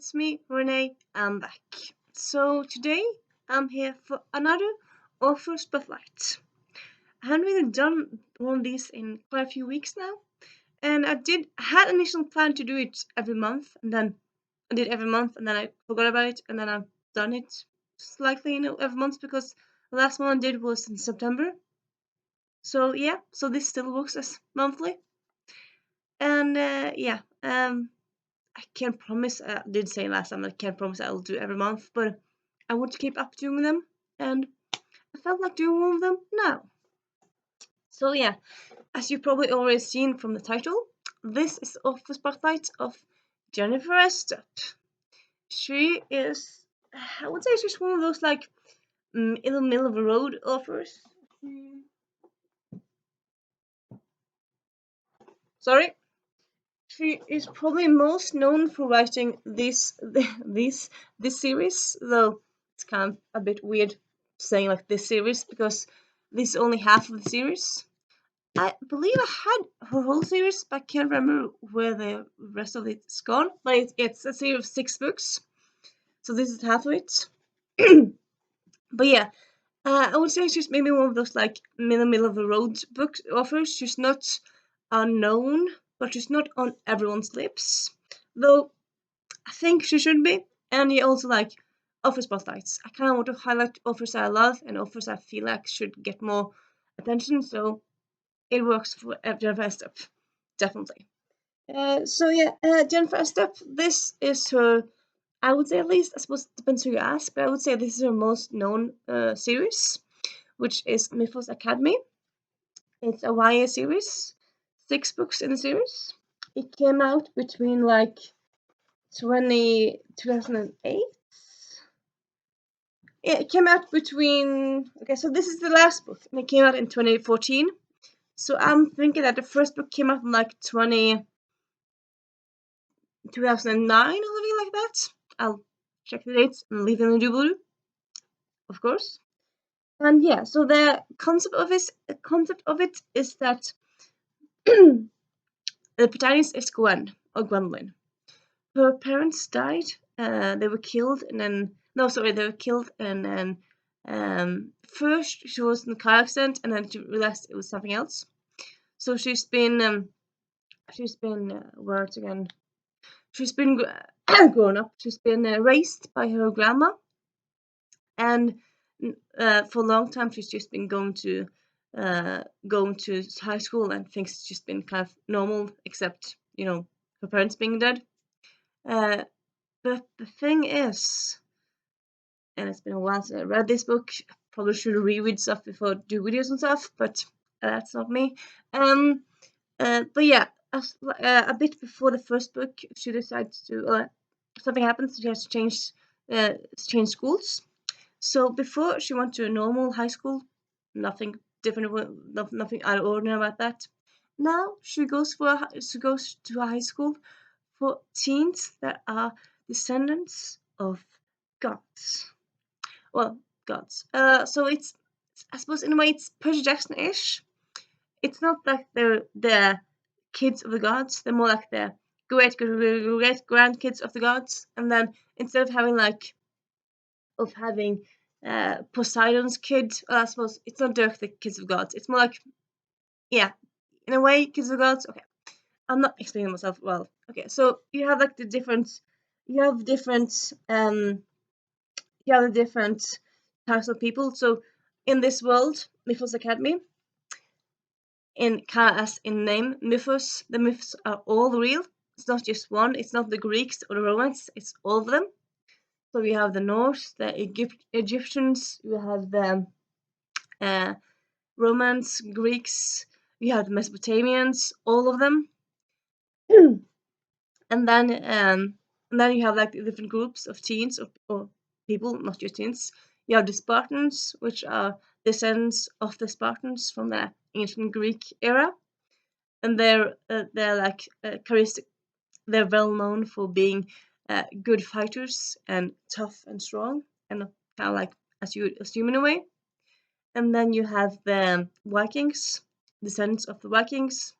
it's me, Renee. I'm back. So today I'm here for another author spotlight. I haven't really done one of these in quite a few weeks now, and I had initial plan to do it every month, and then I did every month, and then I forgot about it, and then I've done it slightly, every month because the last one I did was in September. So yeah, so this still works as monthly, and I can't promise. I did say last time I can't promise I'll do every month, but I want to keep up doing them, and I felt like doing one of them now. So yeah, as you've probably already seen from the title, this is the Office Spotlight of Jennifer Estep. She is, I would say, she's one of those like in the middle of the road authors. Sorry, she is probably most known for writing this series, though it's kind of a bit weird saying like this series because this is only half of the series. I believe I had her whole series, but I can't remember where the rest of it's gone. But it's a series of 6 books, so this is half of it. But yeah, I would say she's maybe one of those like middle of the road book authors. She's not unknown, but she's not on everyone's lips. Though I think she should be. And you also like offer spotlights. I kind of want to highlight offers I love and offers I feel like should get more attention. So it works for Jennifer Estep, definitely. Jennifer Estep. This is her. I would say at least. I suppose it depends who you ask, but I would say this is her most known series, which is Mythos Academy. It's a YA series, 6 books in the series. It came out between like 2008. Yeah, it came out between. Okay, so this is the last book, and it came out in 2014. So I'm thinking that the first book came out in like 2009 or something like that. I'll check the dates and leave them in the doobly, of course. And yeah, so the concept of it is that the protagonist is Gwen or Gwendolyn. Her parents died. They were killed, and then no, sorry, they were killed, and then first she was in a car accident, and then she realized it was something else. So words again. She's been grown up. She's been raised by her grandma, and for a long time she's just been going to high school, and things has just been kind of normal, except her parents being dead. But the thing is, and it's been a while since I read this book. Probably should reread stuff before I do videos and stuff, but that's not me. But yeah, a bit before the first book, she decides to something happens. She has to change schools. So before she went to a normal high school, nothing different, nothing out of ordinary about that. Now she goes to a high school for teens that are descendants of gods. Well, gods. So it's, I suppose in a way it's Percy Jackson-ish. It's not like they're the kids of the gods. They're more like the great grandkids of the gods. And then instead of having Poseidon's kid, I suppose it's not directly kids of gods. It's more like, yeah, in a way, kids of gods. Okay, I'm not explaining myself well. Okay, so you have like you have different types of people. So in this world, Mythos Academy, in as in name, Mythos, the myths are all real. It's not just one. It's not the Greeks or the Romans. It's all of them. So we have the Norse, the Egyptians. We have the Romans, Greeks. We have the Mesopotamians. All of them. and then you have like the different groups of teens or people, not just teens. You have the Spartans, which are descendants of the Spartans from the ancient Greek era, and they're like charismatic. They're well known for being good fighters and tough and strong, and kind of like as you would assume in a way. And then you have the Vikings, descendants of the Vikings.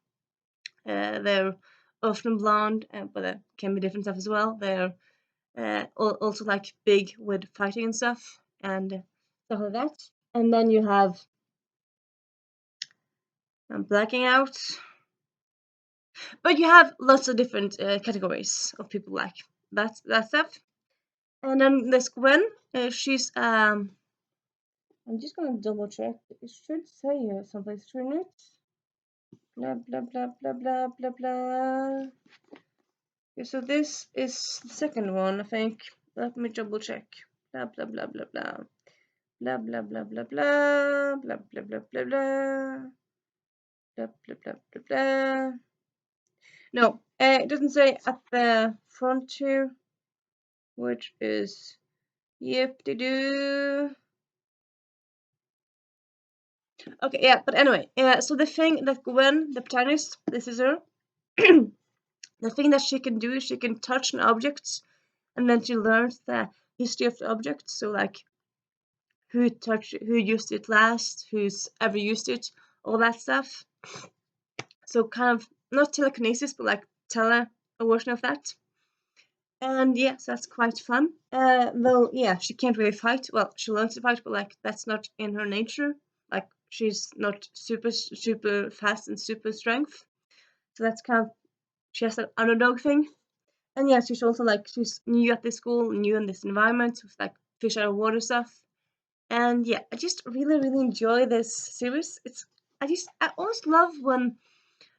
They're often blonde, but there can be different stuff as well. They're Also like big with fighting and stuff and stuff like that. And then you have, I'm blacking out, but you have lots of different categories of people like that stuff. And then there's Gwen. She's I'm just gonna double check. It should say here someplace, shouldn't it? Blah blah blah blah blah blah blah. Okay, so this is the second one, I think. Let me double check. Blah blah blah blah blah. Blah blah blah blah blah. Blah blah blah blah blah. Blah blah blah blah blah. No, it doesn't say at the front here, which is yep de doo. Okay, yeah, but anyway, so the thing that Gwen, the protagonist, this is her. The thing that she can do is she can touch an object, and then she learns the history of the object. So like who used it last, who's ever used it, all that stuff. So kind of not telekinesis, but like a version of that. And yes, that's quite fun. Though yeah, she can't really fight. Well, she learns to fight, but like that's not in her nature. Like she's not super fast and super strength. So that's kind of, she has that underdog thing. And yeah, she's also like, she's new at this school, new in this environment with like fish out of water stuff. And yeah, I just really enjoy this series. I always love when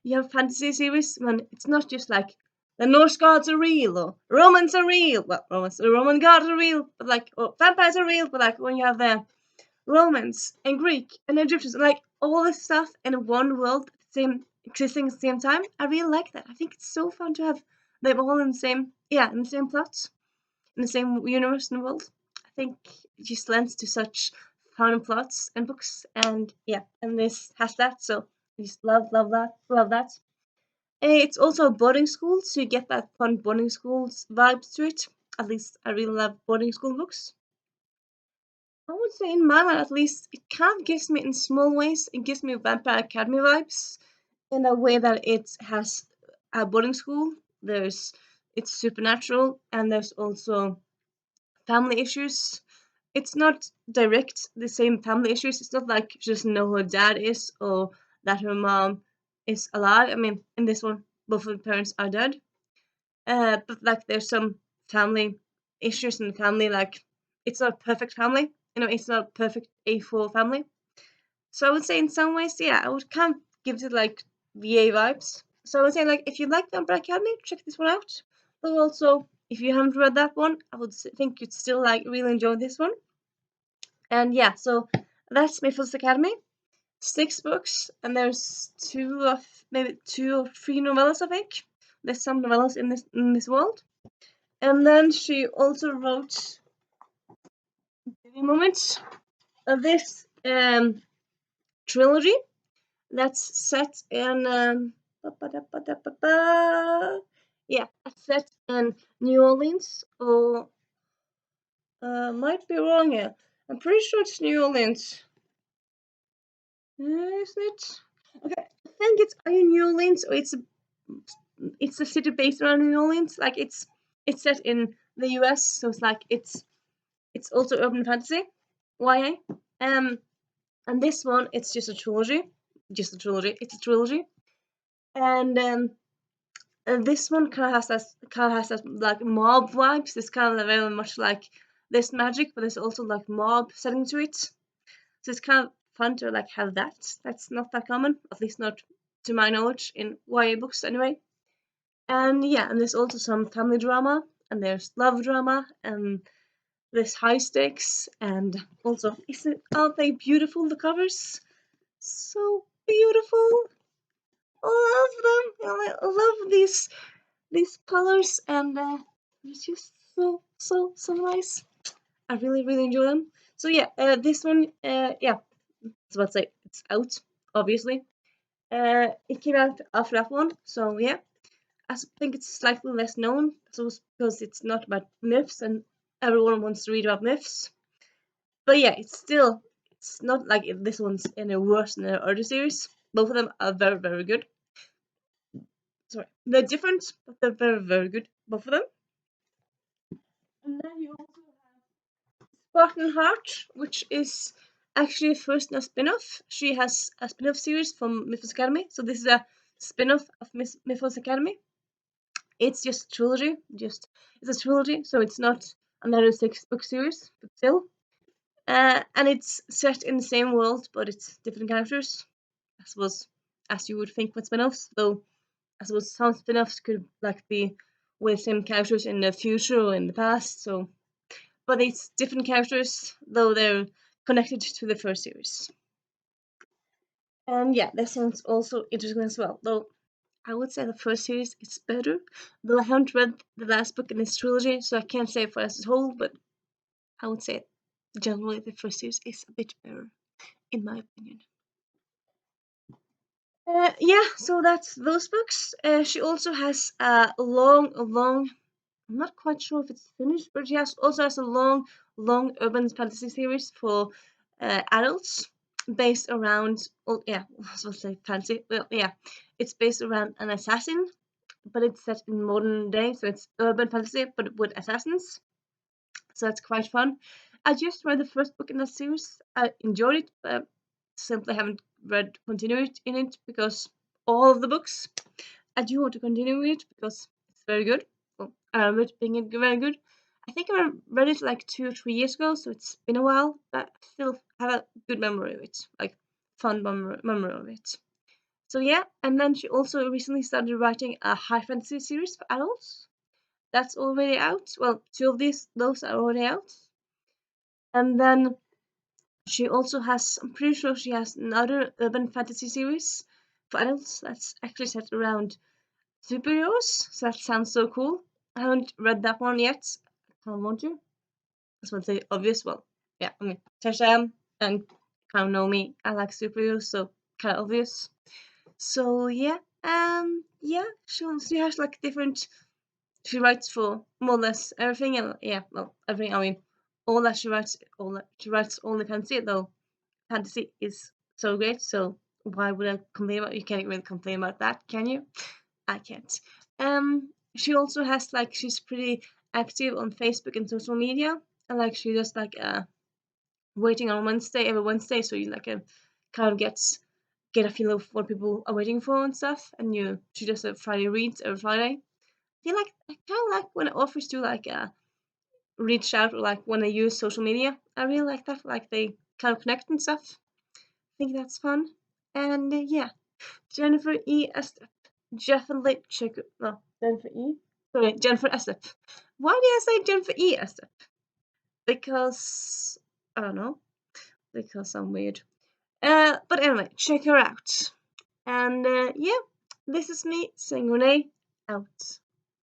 you have fantasy series when it's not just like the Norse gods are real or Romans are real. Well, Roman gods are real, but like, or vampires are real, but like when you have the Romans and Greek and Egyptians, like all this stuff in one world, existing at the same time. I really like that. I think it's so fun to have them all in the same plot, in the same universe and world. I think it just lends to such fun plots and books, and yeah, and this has that. So I just love that. It's also a boarding school, so you get that fun boarding school vibes to it. At least I really love boarding school books. I would say, in my mind at least, it kind of gives me, in small ways, it gives me Vampire Academy vibes in a way that it has a boarding school. It's supernatural, and there's also family issues. It's not direct the same family issues. It's not like she doesn't know who her dad is or that her mom is alive. I mean, in this one, both of the parents are dead. But like, there's some family issues in the family. Like, it's not a perfect family. It's not a perfect A4 family. So I would say, in some ways, yeah, I would kind of give it like VA vibes. So I would say, like, if you like the Umbrella Academy, check this one out. But also, if you haven't read that one, I would think you'd still like really enjoy this one. And yeah, so that's Mayfield's Academy. 6 books, and there's maybe 2 or 3 novellas, I think. There's some novellas in this world. And then she also wrote, give me a moment, this trilogy that's set in yeah, set in New Orleans. Or might be wrong here. I'm pretty sure it's New Orleans. Isn't it? Okay, I think it's either New Orleans or it's a city based around New Orleans. Like it's set in the US, so it's also urban fantasy, YA. And this one, it's just a trilogy. Just a trilogy. It's a trilogy. And this one kind of has that like mob vibes. It's kind of very much like this magic, but there's also like mob setting to it. So it's kind of fun to like have that. That's not that common, at least not to my knowledge, in YA books anyway. And yeah, and there's also some family drama, and there's love drama, and there's high stakes, and also, aren't they beautiful, the covers? So beautiful. I love them. I love these colors, and it's just so nice. I really enjoy them. So yeah, this one, yeah, I was about to say it's out, obviously. It came out after that one, so yeah. I think it's slightly less known, so because it's not about myths, and everyone wants to read about myths. But yeah, it's not like this one's any worse than the other series. Both of them are very good. Sorry, they're different, but they're very good, both of them. And then you also have Spartan Heart, which is actually first a spin-off. She has a spin-off series from Mythos Academy, so this is a spin-off of Mythos Academy. It's just trilogy, it's a trilogy, so it's not another 6-book series, but still. And it's set in the same world, but it's different characters. I suppose, as you would think with spin-offs, though I suppose some spin-offs could like be with same characters in the future or in the past. So, but it's different characters, though they're connected to the first series. And yeah, that sounds also interesting as well. Though I would say the first series is better. Though I haven't read the last book in this trilogy, so I can't say for as a whole. But I would say generally the first series is a bit better, in my opinion. Yeah, so that's those books. She also has a long. I'm not quite sure if it's finished, but she also has a long urban fantasy series for adults, based around. Oh yeah, I was supposed to say fancy. Well, yeah, it's based around an assassin, but it's set in modern day, so it's urban fantasy, but with assassins. So it's quite fun. I just read the first book in that series. I enjoyed it, but simply haven't read continued in it because all of the books I do want to continue it because it's very good. Well, I remember it being very good. I think I read it like 2 or 3 years ago, so it's been a while, but I still have a good memory of it, like fun memory of it. So yeah, and then she also recently started writing a high fantasy series for adults. That's already out. Well, two of those are already out. And then she also has, I'm pretty sure she has another urban fantasy series for adults that's actually set around superheroes. So that sounds so cool. I haven't read that one yet. I kind of want to. That's one say obvious. Well, yeah, I mean, Tasha and kind of know me. I like superheroes, so kind of obvious. So yeah, she has like different. She writes for more or less everything, and yeah, well, everything. I mean, all that she writes only fantasy, though fantasy is so great. So why would I complain about? You can't really complain about that, can you? I can't. She also has like she's pretty active on Facebook and social media, and like she does like waiting on Wednesday every Wednesday, so you like kind of get a feel of what people are waiting for and stuff, and she does a Friday reads every Friday. I kind of like when authors do like reach out or like when they use social media. I really like that, like they kind of connect and stuff. I think that's fun, and yeah, Jennifer E. Estep. Definitely check it. No, Jennifer E. Sorry, Jennifer Estep. Why did I say Jennifer E. Estep? Because I don't know. Because I'm weird. But anyway, check her out. And yeah, this is me saying Renee out.